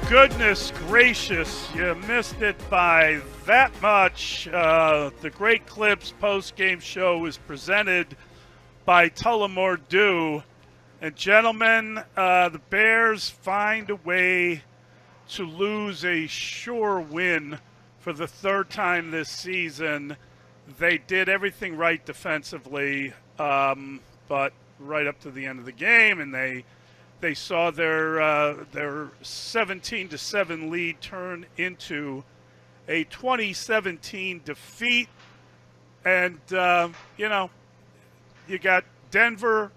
Goodness gracious, you missed it by that much. The Great Clips post-game show is presented by Tullamore Dew. And gentlemen, the Bears find a way to lose a sure win for the third time this season. They did everything right defensively, but right up to the end of the game, and they saw their 17-7 lead turn into a 2017 defeat. And, you got Denver,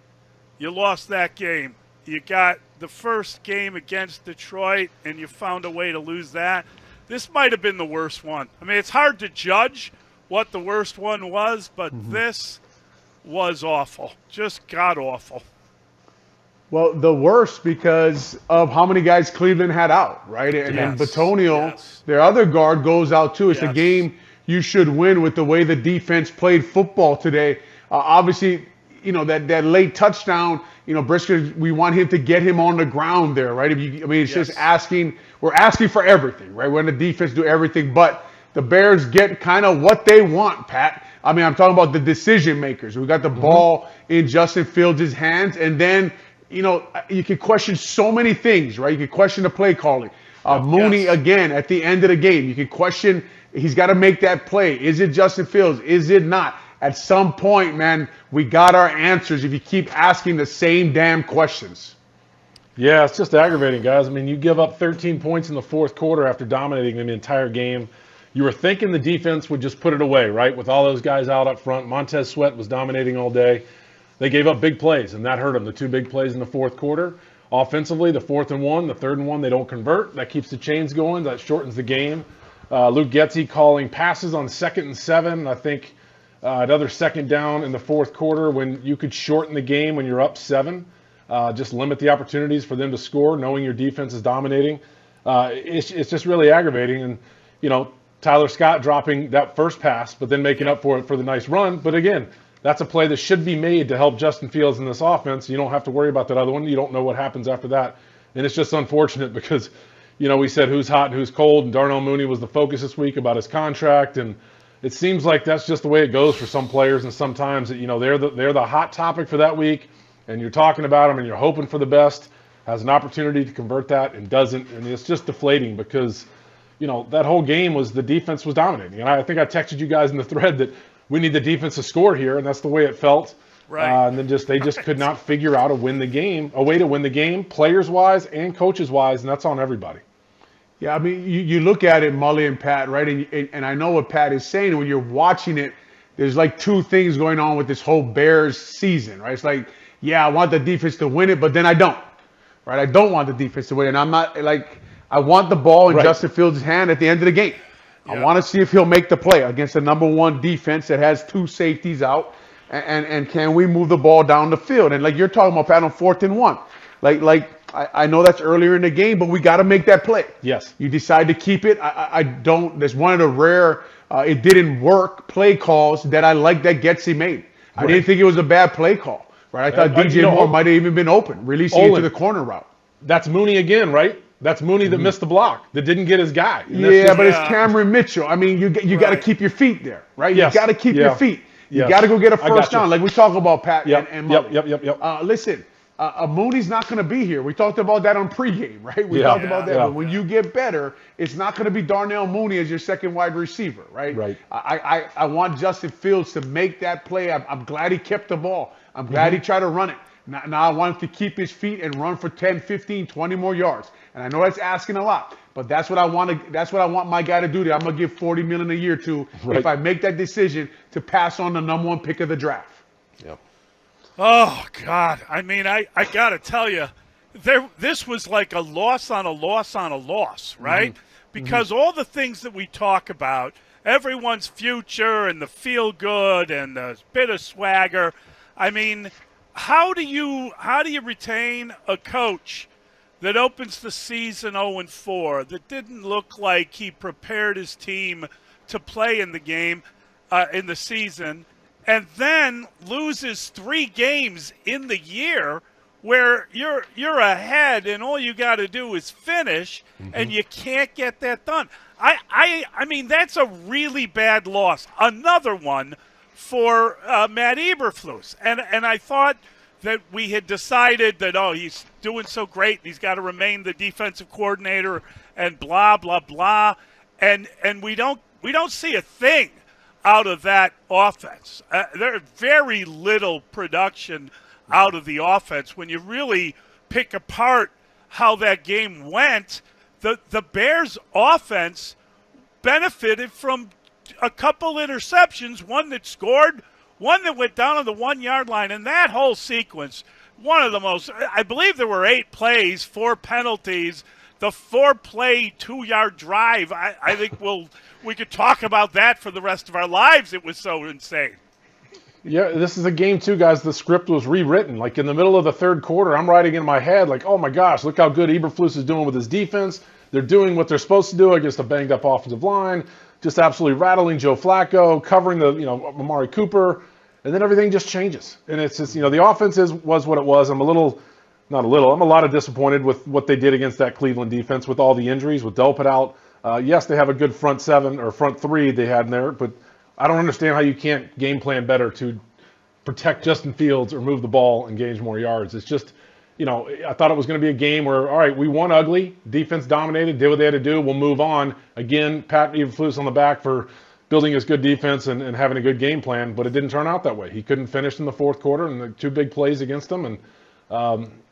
you lost that game. You got the first game against Detroit, and you found a way to lose that. This might have been the worst one. I mean, it's hard to judge what the worst one was, but this was awful, just god-awful. Well, the worst because of how many guys Cleveland had out, right? And then Batonio, their other guard, goes out too. It's a game you should win with the way the defense played football today. Obviously, that late touchdown, Brisker, we want him to get him on the ground there, right? It's just asking. We're asking for everything, right? We're in the defense, do everything, but the Bears get kind of what they want, Pat. I mean, I'm talking about the decision makers. We got the ball in Justin Fields' hands, and then you can question so many things, right? You can question the play calling. Mooney, again, at the end of the game, you can question, he's got to make that play. Is it Justin Fields? Is it not? At some point, man, we got our answers if you keep asking the same damn questions. Yeah, it's just aggravating, guys. I mean, you give up 13 points in the fourth quarter after dominating them the entire game. You were thinking the defense would just put it away, right? With all those guys out up front. Montez Sweat was dominating all day. They gave up big plays, and that hurt them. The two big plays in the fourth quarter. Offensively, the 4th and 1, the 3rd and 1, they don't convert. That keeps the chains going. That shortens the game. Luke Getsy calling passes on 2nd and 7. I think another second down in the fourth quarter when you could shorten the game when you're up 7. Just limit the opportunities for them to score, knowing your defense is dominating. It's just really aggravating. And, Tyler Scott dropping that first pass, but then making up for it for the nice run. But again, that's a play that should be made to help Justin Fields in this offense. You don't have to worry about that other one. You don't know what happens after that. And it's just unfortunate because, we said who's hot and who's cold, and Darnell Mooney was the focus this week about his contract. And it seems like that's just the way it goes for some players. And sometimes, they're the hot topic for that week, and you're talking about them and you're hoping for the best, has an opportunity to convert that and doesn't. And it's just deflating because, that whole game the defense was dominating. And I think I texted you guys in the thread that we need the defense to score here, and that's the way it felt. Right. And then they just could not figure out a way to win the game, players-wise and coaches-wise, and that's on everybody. Yeah, I mean, you look at it, Mully and Pat, right? And I know what Pat is saying. When you're watching it, there's like two things going on with this whole Bears season, right? It's like, I want the defense to win it, but then I don't, right? I don't want the defense to win, and I'm not I want the ball in Justin Fields' hand at the end of the game. I want to see if he'll make the play against the number one defense that has two safeties out, and can we move the ball down the field? And like you're talking about, Pat, on 4th and 1, I know that's earlier in the game, but we got to make that play. Yes. You decide to keep it. I don't. There's one of the rare it didn't work play calls that I like that Getsy made. I didn't think it was a bad play call. Right. I thought DJ Moore might have even been open, releasing it to the corner route. That's Mooney again, right? That's Mooney that missed the block, that didn't get his guy. But it's Cameron Mitchell. I mean, you got to keep your feet there, right? Yes. You got to keep your feet. You got to go get a first down, like we talk about, Pat and Mully. Yep. Listen, Mooney's not going to be here. We talked about that on pregame, right? We talked about that. But when you get better, it's not going to be Darnell Mooney as your second wide receiver, right? Right. I want Justin Fields to make that play. I'm glad he kept the ball. I'm glad he tried to run it. Now I want him to keep his feet and run for 10, 15, 20 more yards. And I know that's asking a lot, but that's what I want. That's what I want my guy to do. I'm gonna give $40 million a year to if I make that decision to pass on the number one pick of the draft. Yep. Oh God! I mean, I gotta tell you, this was like a loss on a loss on a loss, right? Because all the things that we talk about, everyone's future and the feel good and the bit of swagger. I mean, how do you retain a coach that opens the season 0-4, that didn't look like he prepared his team to play in the game, in the season, and then loses 3 games in the year where you're ahead and all you got to do is finish, and you can't get that done. I mean, that's a really bad loss. Another one for Matt Eberflus. And I thought that we had decided that, he's doing so great, he's got to remain the defensive coordinator and blah, blah, blah. And we don't see a thing out of that offense. There's very little production out of the offense. When you really pick apart how that game went, the Bears' offense benefited from a couple interceptions, one that scored, one that went down on the 1-yard line, and that whole sequence, one of the most, I believe there were 8 plays, 4 penalties. The 4-play 2-yard drive, I think we could talk about that for the rest of our lives. It was so insane. Yeah, this is a game, too, guys. The script was rewritten. Like, in the middle of the third quarter, I'm writing in my head, like, oh, my gosh, look how good Eberflus is doing with his defense. They're doing what they're supposed to do against a banged-up offensive line, just absolutely rattling Joe Flacco, covering the, Amari Cooper, and then everything just changes. And it's just, the offense was what it was. I'm a lot of disappointed with what they did against that Cleveland defense with all the injuries, with Delpit out. Yes, they have a good front 7 or front 3 they had in there, but I don't understand how you can't game plan better to protect Justin Fields or move the ball and gain more yards. It's just, I thought it was going to be a game where, all right, we won ugly, defense dominated, did what they had to do, we'll move on. Again, pat Eberflus on the back for building his good defense and having a good game plan, but it didn't turn out that way. He couldn't finish in the fourth quarter, and the 2 big plays against them. And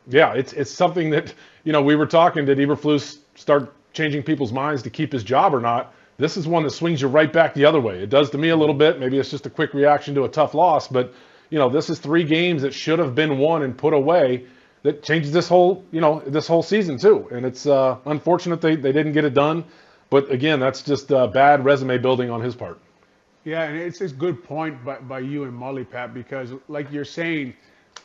it's something that, we were talking, did Eberflus start changing people's minds to keep his job or not? This is one that swings you right back the other way. It does to me a little bit. Maybe it's just a quick reaction to a tough loss, but, this is 3 games that should have been won and put away that changes this whole season too. And it's unfortunate they didn't get it done. But again, that's just bad resume building on his part. Yeah, and it's a good point by you and Mully, Pat, because like you're saying,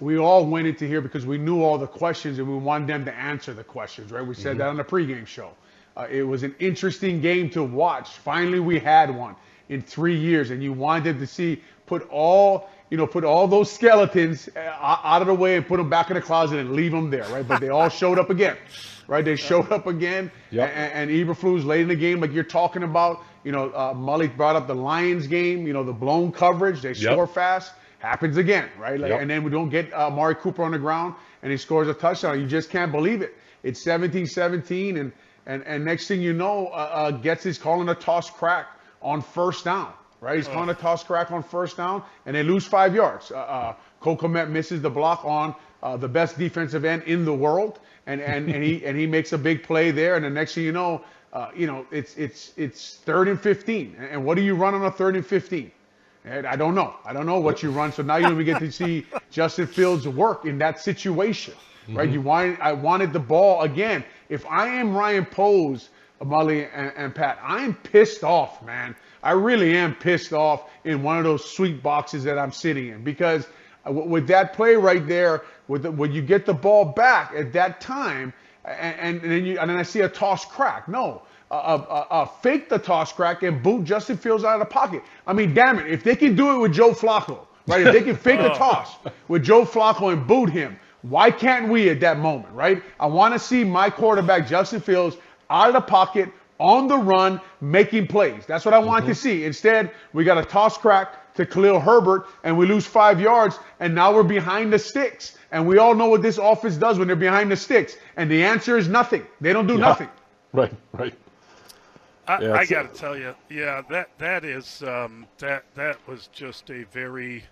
we all went into here because we knew all the questions and we wanted them to answer the questions, right? We said that on the pregame show. It was an interesting game to watch. Finally, we had one in 3 years, and you wanted to see put all those skeletons out of the way and put them back in the closet and leave them there, right? But they all showed up again, right? They showed up again, and Eberflus late in the game, like you're talking about. Mully brought up the Lions game, the blown coverage. They score fast. Happens again, right? And then we don't get Amari Cooper on the ground, and he scores a touchdown. You just can't believe it. It's 17-17, and next thing you know, Getz is calling a toss crack on first down, right? He's calling a toss crack on first down, and they lose 5 yards. Kokomet misses the block on the best defensive end in the world, and he makes a big play there. And the next thing you know, it's 3rd and 15. And what do you run on a 3rd and 15? And I don't know. I don't know what you run. So now we get to see Justin Fields work in that situation, right? I wanted the ball again. If I am Ryan Poles, Mully and Pat, I'm pissed off, man. I really am pissed off in one of those sweet boxes that I'm sitting in, because with that play right there, when you get the ball back at that time, and then I see a toss crack. No. Fake the toss crack and boot Justin Fields out of the pocket. I mean, damn it. If they can do it with Joe Flacco, right? If they can fake the toss with Joe Flacco and boot him, why can't we at that moment, right? I want to see my quarterback, Justin Fields, out of the pocket, on the run, making plays. That's what I want to see. Instead, we got a toss crack to Khalil Herbert, and we lose 5 yards, and now we're behind the sticks. And we all know what this offense does when they're behind the sticks. And the answer is nothing. They don't do nothing. Right. I got to tell you, that was just a very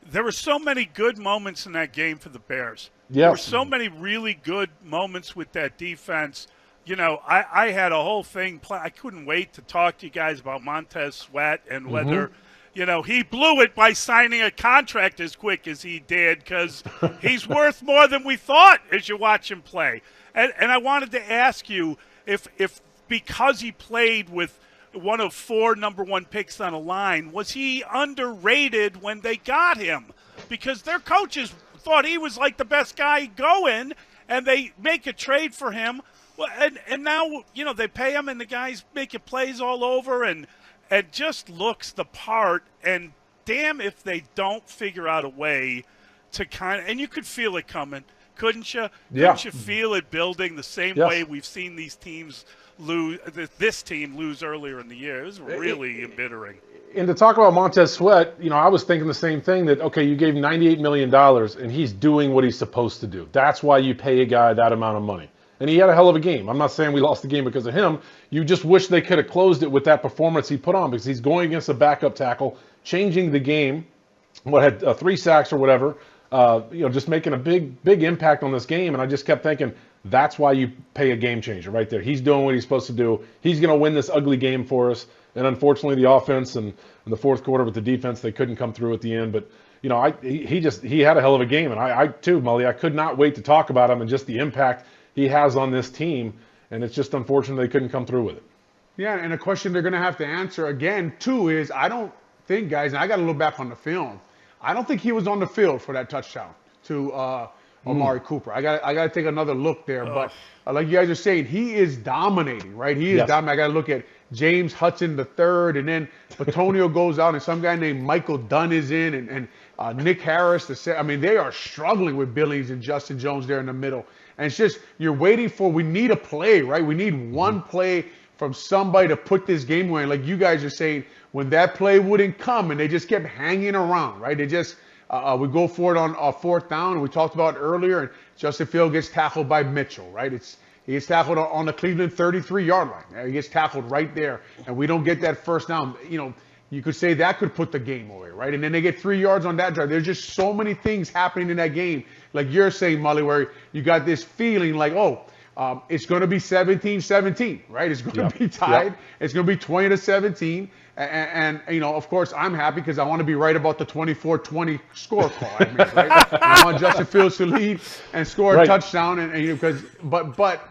there were so many good moments in that game for the Bears. There were so many really good moments with that defense. I had a whole thing I couldn't wait to talk to you guys about Montez Sweat and whether he blew it by signing a contract as quick as he did, because he's worth more than we thought as you watch him play. And I wanted to ask you if because he played with one of 4 number 1 picks on a line, was he underrated when they got him? Because their coaches thought he was like the best guy going, and they make a trade for him. Well, and now, they pay him, and the guy's making plays all over and just looks the part. And damn if they don't figure out a way to kind of, and you could feel it coming, couldn't you? Yeah. Couldn't you feel it building the same way we've seen these teams lose, this team lose earlier in the year? It was really embittering. And to talk about Montez Sweat, I was thinking the same thing, that, okay, you gave him $98 million and he's doing what he's supposed to do. That's why you pay a guy that amount of money. And he had a hell of a game. I'm not saying we lost the game because of him. You just wish they could have closed it with that performance he put on, because he's going against a backup tackle, changing the game, had 3 sacks or whatever, just making a big impact on this game. And I just kept thinking, that's why you pay a game changer right there. He's doing what he's supposed to do. He's going to win this ugly game for us. And unfortunately, the offense and in the fourth quarter with the defense, they couldn't come through at the end. But he had a hell of a game, and I too, Mully, I could not wait to talk about him and just the impact he has on this team. And it's just unfortunate they couldn't come through with it. Yeah, and a question they're going to have to answer again too is, I don't think, guys, and I got to look back on the film, I don't think he was on the field for that touchdown to Amari Cooper. I got to take another look there, but like you guys are saying, he is dominating, right? He is dominating. I got to look at James Hudson III, and then Batonio goes out, and some guy named Michael Dunn is in, and Nick Harris. They are struggling with Billings and Justin Jones there in the middle. And it's just, you're waiting for, we need a play, right? We need one play from somebody to put this game away. Like you guys are saying, when that play wouldn't come and they just kept hanging around, right? They just, we go for it on 4th down, and we talked about it earlier, and Justin Field gets tackled by Mitchell, right? He gets tackled on the Cleveland 33-yard line. He gets tackled right there, and we don't get that first down. You could say that could put the game away, right? And then they get 3 yards on that drive. There's just so many things happening in that game. Like you're saying, Mully, where you got this feeling like, it's going to be 17-17, right? It's going to be tied. Yep. It's going to be 20-17. And of course, I'm happy because I want to be right about the 24-20 score call. Right? I want Justin Fields to lead and score a touchdown, but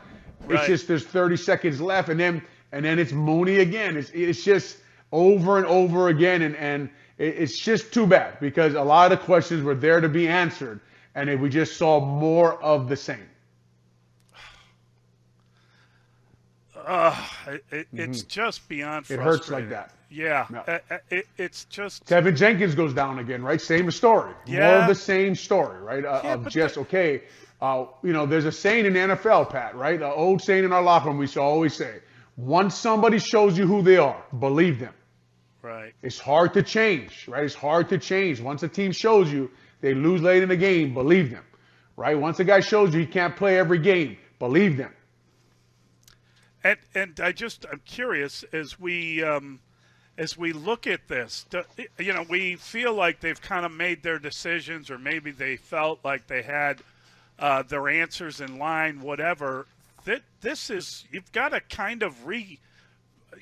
it's just there's 30 seconds left, and then it's Mooney again. It's just over and over again, and it's just too bad because a lot of the questions were there to be answered, and we just saw more of the same. It's just beyond frustrating. It hurts like that. Yeah. It's just... Tevin Jenkins goes down again, right? Same story. Yeah. More of the same story, right? There's a saying in the NFL, Pat, right? An old saying in our locker room we should always say, once somebody shows you who they are, believe them. Right. It's hard to change, right? It's hard to change. Once a team shows you they lose late in the game, believe them, right? Once a guy shows you he can't play every game, believe them. And I'm curious as we look at this, we feel like they've kind of made their decisions, or maybe they felt like they had their answers in line, whatever. This is, you've got to kind of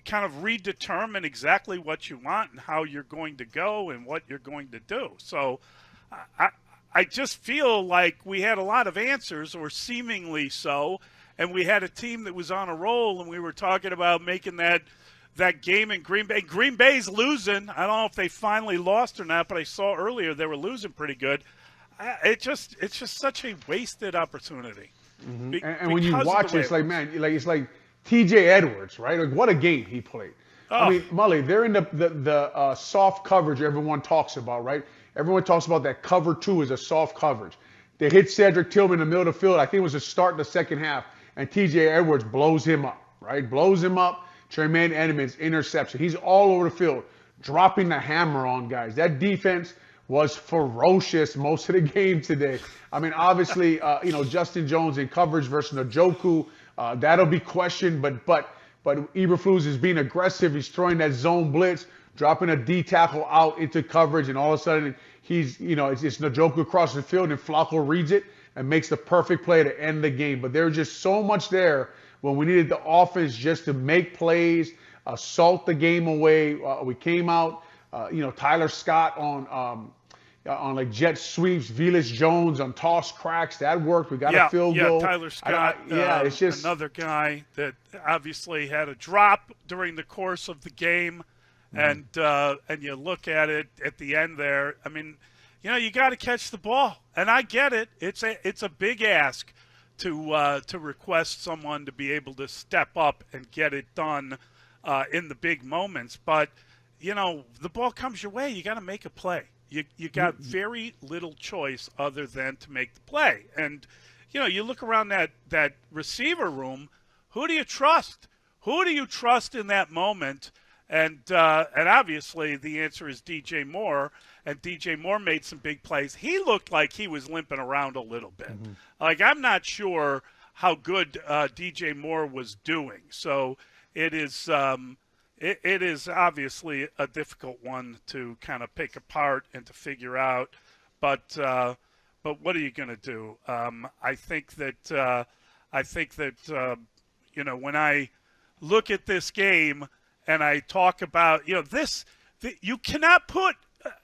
redetermine exactly what you want and how you're going to go and what you're going to do. So I just feel like we had a lot of answers, or seemingly so. And we had a team that was on a roll, and we were talking about making that game in Green Bay. Green Bay's losing. I don't know if they finally lost or not, but I saw earlier they were losing pretty good. It's just such a wasted opportunity. Mm-hmm. And when you watch it, it's like T.J. Edwards, right? Like, what a game he played. I mean, Mully, they're in the soft coverage everyone talks about, right? Everyone talks about that cover 2 is a soft coverage. They hit Cedric Tillman in the middle of the field. I think it was the start of the second half. And T.J. Edwards blows him up, right? Blows him up. Tremaine Edmonds, interception. He's all over the field, dropping the hammer on guys. That defense was ferocious most of the game today. I mean, obviously, Justin Jones in coverage versus Njoku, that'll be questioned. But Eberflus is being aggressive. He's throwing that zone blitz, dropping a D tackle out into coverage, and all of a sudden it's Njoku across the field, and Flacco reads it and makes the perfect play to end the game. But there was just so much there when we needed the offense just to make plays, salt the game away. We came out, Tyler Scott on like jet sweeps, Velus Jones on toss cracks. That worked. We got a field goal. Yeah, Tyler Scott. It's just another guy that obviously had a drop during the course of the game, and you look at it at the end there. I mean, you got to catch the ball, and I get it. It's a big ask to request someone to be able to step up and get it done in the big moments. But the ball comes your way, you got to make a play. You got very little choice other than to make the play. And, you look around that receiver room, who do you trust? Who do you trust in that moment? And obviously the answer is DJ Moore, and DJ Moore made some big plays. He looked like he was limping around a little bit. Like, I'm not sure how good DJ Moore was doing. So it is it is obviously a difficult one to kind of pick apart and to figure out. But what are you going to do? I think that when I look at this game and I talk about you cannot put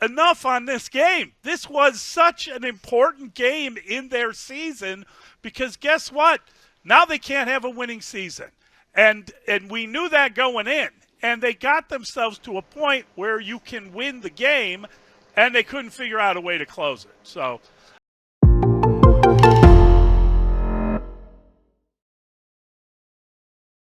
enough on this game. This was such an important game in their season because guess what? Now they can't have a winning season. And we knew that going in. And they got themselves to a point where you can win the game, and they couldn't figure out a way to close it. So